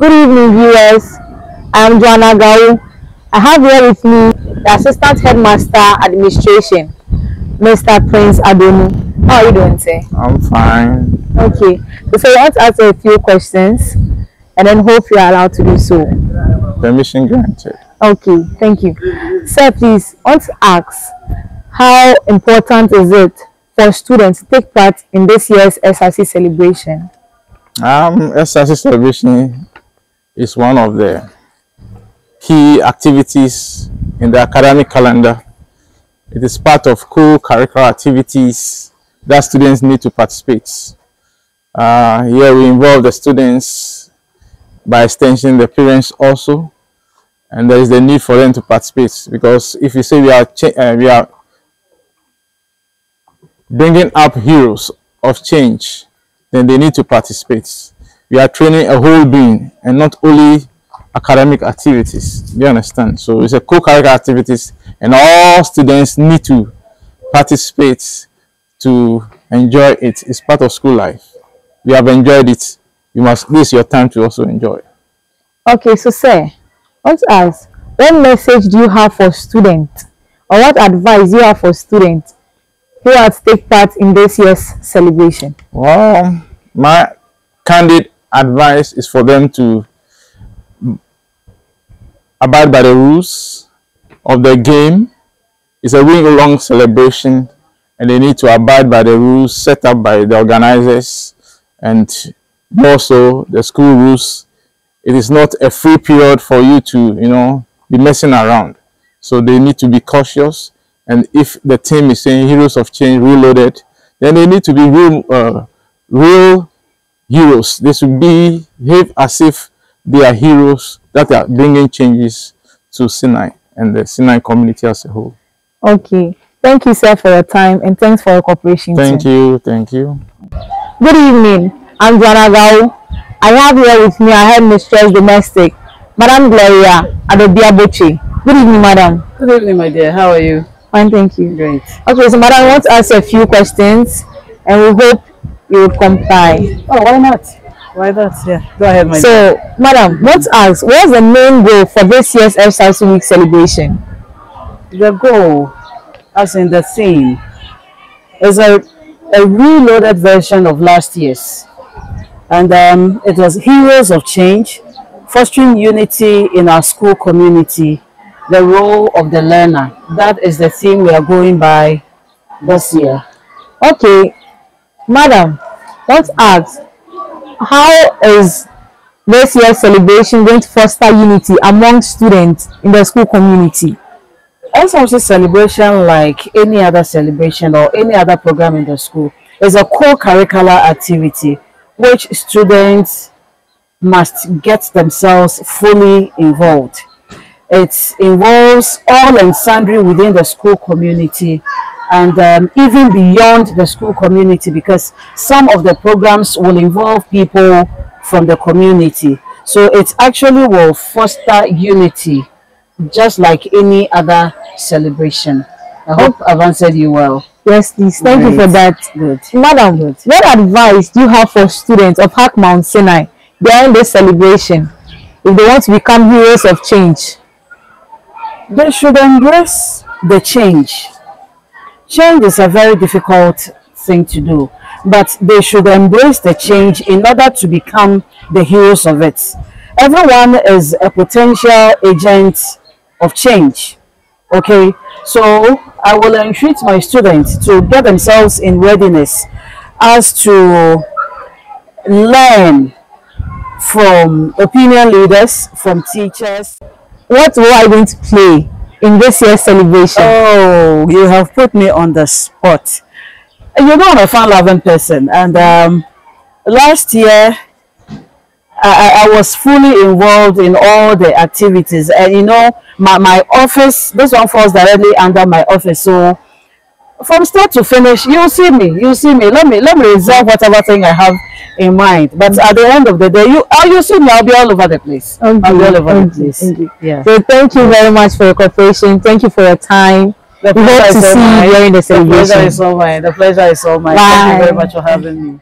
Good evening, viewers. I am Joanna Gau. I have here with me the Assistant Headmaster Administration, Mr. Prince Adonu. How are you doing, sir? I'm fine. Okay. So I want to ask a few questions and then hope you are allowed to do so. Permission granted. Okay, thank you. Sir, please, I want to ask, how important is it for students to take part in this year's SRC celebration? SRC celebration is one of the key activities in the academic calendar. It is part of co-curricular activities that students need to participate. Here we involve the students, by extension the parents also, and there is the need for them to participate, because if you say we are bringing up heroes of change, then they need to participate. We are training a whole being and not only academic activities. Do you understand? So it's a co-curricular activities and all students need to participate to enjoy it. It's part of school life. We have enjoyed it. You must, this is your time to also enjoy. Okay, so sir, I want to ask, what message do you have for students, or what advice do you have for students who are to take part in this year's celebration? Well, my candid advice is for them to abide by the rules of the game. It's a week-long celebration, and they need to abide by the rules set up by the organizers and more so the school rules. It is not a free period for you to, be messing around. So they need to be cautious. And if the team is saying Heroes of Change Reloaded, then they need to be real heroes. They should behave as if they are heroes that are bringing changes to Sinai and the Sinai community as a whole. Okay. Thank you, sir, for your time, and thanks for your cooperation. Thank you. Thank you. Good evening. I'm Joanna Gau. I have here with me our headmistress domestic, Madam Gloria Adobiaboche. Good evening, madam. Good evening, my dear. How are you? Fine, thank you. Great. Okay, so madam, I want to ask you a few questions, and we hope you will comply. Oh, why not? Why not? Yeah, go ahead, my dear. So, madam, let's ask, what's the main goal for this year's SRC Week celebration? The goal, as in the theme, is a reloaded version of last year's. And it was Heroes of Change, fostering unity in our school community, the role of the learner. That is the theme we are going by this year. Okay, madam, let's ask, how is this year's celebration going to foster unity among students in the school community? SRC celebration, like any other celebration or any other program in the school, is a co-curricular activity which students must get themselves fully involved. It involves all and sundry within the school community and even beyond the school community, because some of the programs will involve people from the community. So it actually will foster unity just like any other celebration. I hope I've answered you well. Yes, please. Thank you for that. Good. Madam, what advice do you have for students of Hack Mount Sinai during this celebration if they want to become heroes of change? They should embrace the change. Change is a very difficult thing to do, but they should embrace the change in order to become the heroes of it. Everyone is a potential agent of change. Okay, so I will entreat my students to get themselves in readiness as to learn from opinion leaders, from teachers. What role are you going to play in this year's celebration? Oh, you have put me on the spot. You know, I'm a fun-loving person, and last year I was fully involved in all the activities, and my office, this one falls directly under my office, so from start to finish you'll see me. Let me reserve whatever thing I have in mind, but at the end of the day you see me, I'll be all over the place. I'll be all over the place. Yeah. So thank you very much for your cooperation. Thank you for your time. We hope to see you during the celebration. The pleasure is all mine. The pleasure is all mine. Thank you very much for having me.